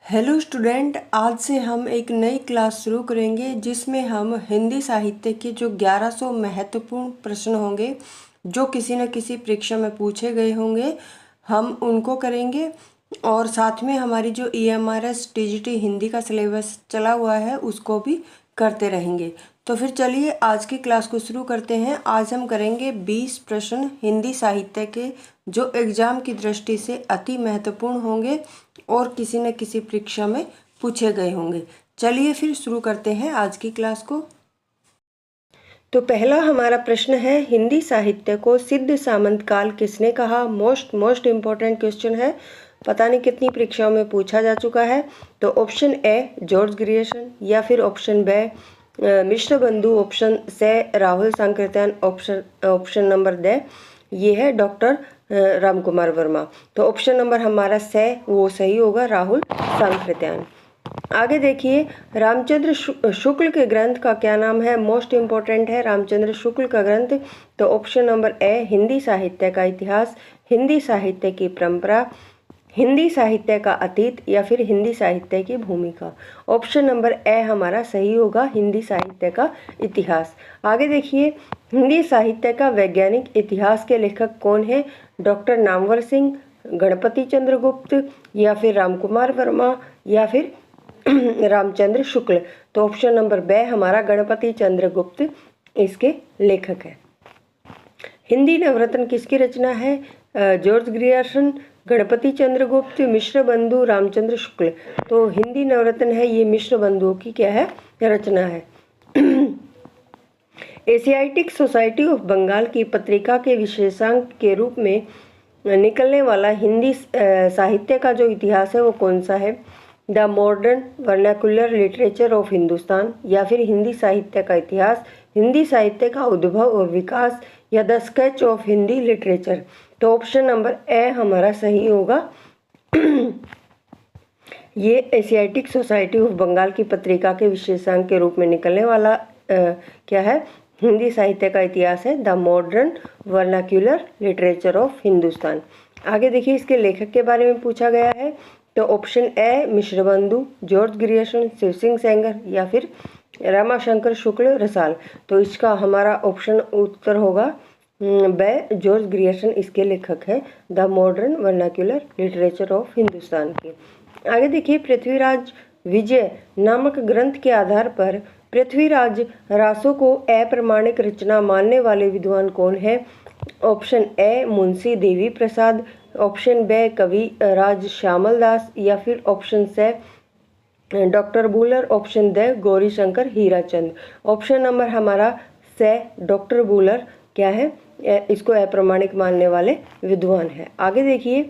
Hello student, आज से हम एक नई क्लास शुरू करेंगे जिसमें हम हिंदी साहित्य के जो 1100 महत्वपूर्ण प्रश्न होंगे जो किसी न किसी परीक्षा में पूछे गए होंगे, हम उनको करेंगे। और साथ में हमारी जो EMRS TGT हिंदी का सिलेबस चला हुआ है उसको भी करते रहेंगे। तो फिर चलिए आज की क्लास को शुरू करते हैं। आज हम करेंगे 20 प्रश्न हिंदी साहित्य के जो एग्जाम की दृष्टि से अति महत्वपूर्ण होंगे और किसी न किसी परीक्षा में पूछे गए होंगे। चलिए फिर शुरू करते हैं आज की क्लास को। तो पहला हमारा प्रश्न है, हिंदी साहित्य को सिद्ध सामंत काल किसने कहा। मोस्ट इम्पोर्टेंट क्वेश्चन है, पता नहीं कितनी परीक्षाओं में पूछा जा चुका है। तो ऑप्शन ए जॉर्ज ग्रियर्सन, या फिर option B Mishra Bandhu, option C Rahul Sankrityayan, option number D ये है डॉक्टर राम कुमार वर्मा। तो ऑप्शन नंबर हमारा सी वो सही होगा, राहुल सांकृत्यायन। आगे देखिए, रामचंद्र शुक्ल के ग्रंथ का क्या नाम है। मोस्ट इम्पोर्टेंट है रामचंद्र शुक्ल का ग्रंथ। तो ऑप्शन नंबर ए हिंदी साहित्य का इतिहास, हिंदी साहित्य की परंपरा, हिंदी साहित्य का अतीत, या फिर हिंदी साहित्य की भूमिका। ऑप्शन नंबर ए हमारा सही होगा, हिंदी साहित्य का इतिहास। आगे देखिए, हिंदी साहित्य का वैज्ञानिक इतिहास के लेखक कौन है। डॉक्टर नामवर सिंह, गणपति चंद्र गुप्त, या फिर रामकुमार वर्मा, या फिर रामचंद्र शुक्ल। तो ऑप्शन नंबर बी हमारा गणपति चंद्र गुप्त इसके लेखक है। हिंदी नवरत्न किसकी रचना है। जॉर्ज ग्रियर्सन, गणपति चंद्र गुप्त, मिश्र बंधु, रामचंद्र शुक्ल। तो हिंदी नवरत्न है ये मिश्र बंधुओं की क्या है, रचना है। एशियाटिक सोसाइटी ऑफ बंगाल की पत्रिका के विशेषांक के रूप में निकलने वाला हिंदी साहित्य का जो इतिहास है वो कौन सा है। The modern vernacular literature of Hindustan, या फिर हिंदी साहित्य का इतिहास, हिंदी साहित्य का उद्भव और विकास, या the sketch of Hindi literature. तो ऑप्शन नंबर ए हमारा सही होगा। ये एशियाटिक सोसाइटी ऑफ बंगाल की पत्रिका के विशेषांक के रूप में निकलने वाला क्या है, हिंदी साहित्य का इतिहास है, the modern vernacular literature of Hindustan. आगे देखिए, इसके लेखक के बारे में पूछा गया है। तो ऑप्शन ए मिश्र बंधु, जॉर्ज ग्रियर्सन, शिव सिंह सेंगर, या फिर रामाशंकर शुक्ल रसाल। तो इसका हमारा ऑप्शन उत्तर होगा बी जॉर्ज ग्रियर्सन इसके लेखक है, the modern vernacular literature of Hindustan के। आगे देखिए, पृथ्वीराज विजय नामक ग्रंथ के आधार पर पृथ्वीराज रासों को अप्रमाणिक रचना मानने वाले विद्वान कौन है। Option A Munshi Devi Prasad, option B Kavi Raj Shyamal Das, या फिर option C doctor Buhler, option D Gauri Shankar Hirachand. Option number हमारा सी डॉक्टर बुलर क्या है, इसको अप्रमाणिक मानने वाले विद्वान है। आगे देखिए,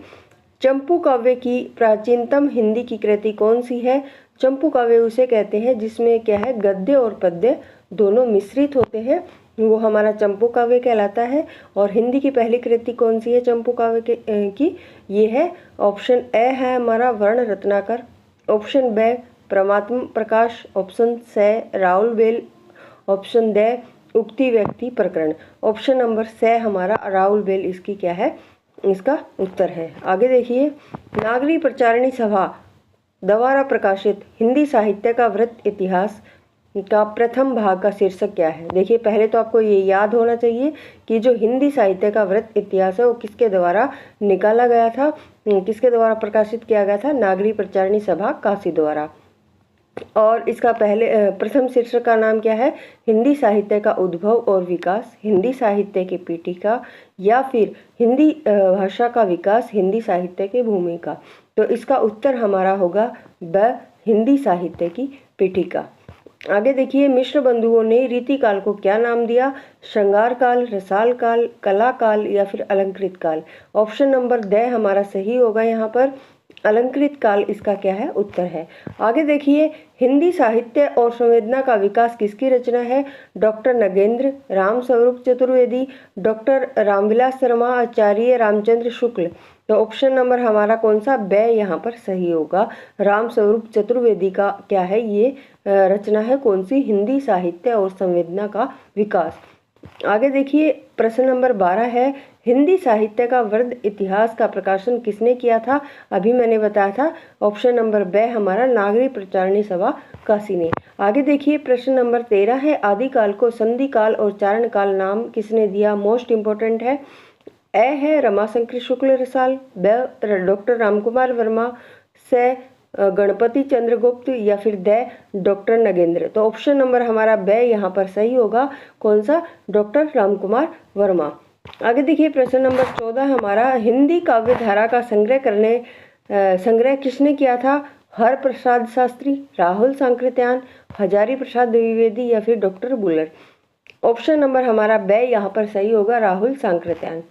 चंपू काव्य की प्राचीनतम हिंदी की कृति कौन सी है। चंपू काव्य उसे कहते हैं जिसमें क्या है, गद्य और पद्य दोनों मिश्रित होते हैं, वो हमारा चंपू काव्य कहलाता है। और हिंदी की पहली कृति कौन सी है चंपू काव्य की, ये है ऑप्शन ए है हमारा वर्ण Ratnakar, option B Paramatma Prakash, option C Raul Bel, option D Ukti Vyakti प्रकरण। ऑप्शन नंबर सी हमारा राउल बेल इसकी क्या है, इसका उत्तर है। आगे देखिए, नागरी प्रचारणी सभा द्वारा प्रकाशित हिंदी साहित्य का वृत्त इतिहास का प्रथम भाग का शीर्षक क्या है। देखिए, पहले तो आपको ये याद होना चाहिए कि जो हिंदी साहित्य का वृत्त इतिहास है वो किसके द्वारा निकाला गया था, किसके द्वारा प्रकाशित किया गया था, नागरी प्रचारणी सभा काशी द्वारा। और इसका प्रथम शीर्षक का नाम क्या है, हिंदी साहित्य का उद्भव और विकास, हिंदी साहित्य की पीठिका, या फिर हिंदी भाषा का विकास, हिंदी साहित्य की भूमिका। तो इसका उत्तर हमारा होगा ब हिंदी साहित्य की पीठिका। आगे देखिए, मिश्र बंधुओं ने रीति काल को क्या नाम दिया। श्रृंगार काल, रसाल काल, कला काल, या फिर अलंकृत काल। ऑप्शन नंबर डी हमारा सही होगा, यहाँ पर अलंकृत काल इसका क्या है, उत्तर है। आगे देखिए, हिंदी साहित्य और संवेदना का विकास किसकी रचना है। डॉक्टर नगेंद्र, राम स्वरूप चतुर्वेदी, डॉक्टर रामविलास शर्मा, आचार्य रामचंद्र शुक्ल। तो ऑप्शन नंबर हमारा कौन सा, बी यहाँ पर सही होगा, राम स्वरूप चतुर्वेदी का क्या है, ये रचना है कौन सी, हिंदी साहित्य और संवेदना का विकास। आगे देखिए प्रश्न नंबर 12 है, हिंदी साहित्य का वृद्ध इतिहास का प्रकाशन किसने किया था? अभी मैंने बताया था, ऑप्शन नंबर ब हमारा नागरी प्रचारणी सभा काशी ने। आगे देखिए प्रश्न नंबर 13 है, आदिकाल को संधि काल और चारण काल नाम किसने दिया? मोस्ट इंपॉर्टेंट है। ए है रमाशंकर शुक्ल रसाल, ब डॉक्टर रामकुमार वर्मा, से गणपति चंद्रगुप्त, या फिर द डॉक्टर नगेंद्र। तो ऑप्शन नंबर हमारा ब यहाँ पर सही होगा। कौन सा? डॉक्टर रामकुमार वर्मा। आगे देखिए प्रश्न नंबर 14 हमारा, हिंदी काव्य धारा का संग्रह किसने किया था? हर प्रसाद शास्त्री, राहुल सांकृत्यायन, हजारी प्रसाद द्विवेदी, या फिर डॉक्टर बुलर। ऑप्शन नंबर हमारा ब यहाँ पर सही होगा, राहुल सांकृत्यायन।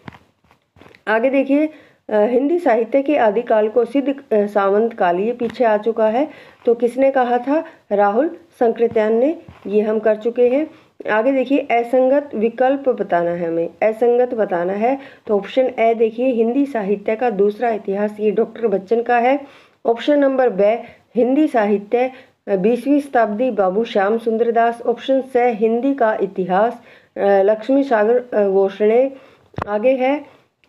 आगे देखिए हिंदी साहित्य के आदिकाल को सिद्ध सावंत काल, ये पीछे आ चुका है, तो किसने कहा था? राहुल सांकृत्यायन ने, ये हम कर चुके हैं। आगे देखिए असंगत विकल्प बताना है, हमें असंगत बताना है, तो ऑप्शन ए देखिए, हिंदी साहित्य का दूसरा इतिहास, ये डॉक्टर बच्चन का है। ऑप्शन नंबर ब, हिंदी साहित्य 20वीं शताब्दी, बाबू श्याम सुंदर दास। ऑप्शन से, हिंदी का इतिहास लक्ष्मी सागर गोषणे। आगे है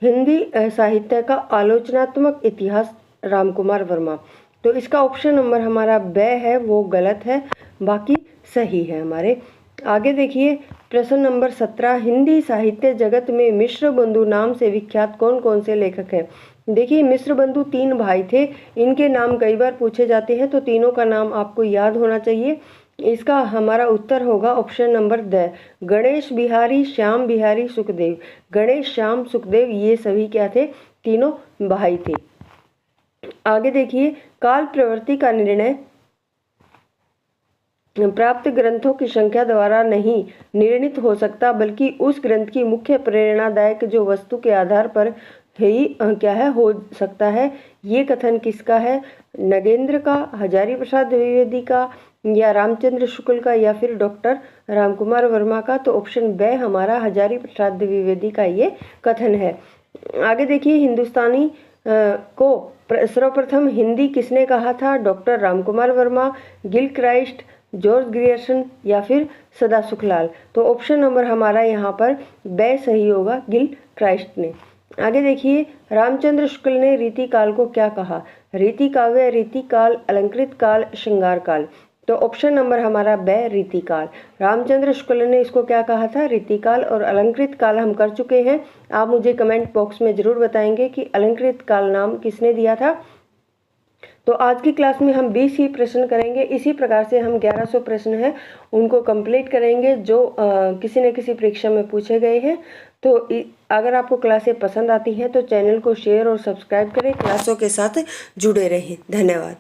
हिंदी साहित्य का आलोचनात्मक इतिहास, रामकुमार वर्मा। तो इसका ऑप्शन नंबर हमारा ब है, वो गलत है, बाकी सही है हमारे। आगे देखिए प्रश्न नंबर 17, हिंदी साहित्य जगत में मिश्र बंधु नाम से विख्यात कौन कौन से लेखक हैं? देखिए मिश्र बंधु 3 भाई थे, इनके नाम कई बार पूछे जाते हैं, तो तीनों का नाम आपको याद होना चाहिए। इसका हमारा उत्तर होगा option number the, Ganesh Bihari, Shyam Bihari, Sukhdev. Ganesh, Shyam, Sukhdev, ये सभी क्या थे? तीनों भाई थे। आगे देखिए काल प्रवृत्ति का निर्णय प्राप्त ग्रंथों की संख्या द्वारा नहीं निर्णित हो सकता, बल्कि उस ग्रंथ की मुख्य प्रेरणादायक जो वस्तु के आधार पर ही क्या है हो सकता है। ये कथन किसका है? नगेंद्र का, हजारी प्रसाद द्विवेदी का, या रामचंद्र शुक्ल का, या फिर डॉक्टर रामकुमार वर्मा का। तो ऑप्शन ब हमारा हजारी प्रसाद द्विवेदी का ये कथन है। आगे देखिए हिंदुस्तानी को सर्वप्रथम हिंदी किसने कहा था? Doctor Ramkumar Verma, Gill Christ, George Grierson, या फिर सदा सुखलाल। तो ऑप्शन नंबर हमारा यहाँ पर ब सही होगा, गिल क्राइस्ट ने। आगे देखिए रामचंद्र शुक्ल ने रीति काल को क्या कहा? रीति काव्य, रीति काल, अलंकृत काल, श्रृंगार काल। तो ऑप्शन नंबर हमारा ब रीति काल। रामचंद्र शुक्ल ने इसको क्या कहा था? रीति काल, और अलंकृत काल हम कर चुके हैं। आप मुझे कमेंट बॉक्स में जरूर बताएंगे कि अलंकृत काल नाम किसने दिया था। तो आज की क्लास में हम 20 ही प्रश्न करेंगे। इसी प्रकार से हम 1100 प्रश्न हैं उनको कंप्लीट करेंगे जो किसी न किसी परीक्षा में पूछे गए हैं। तो अगर आपको क्लासें पसंद आती हैं तो चैनल को शेयर और सब्सक्राइब करें, क्लासों के साथ जुड़े रहें। धन्यवाद।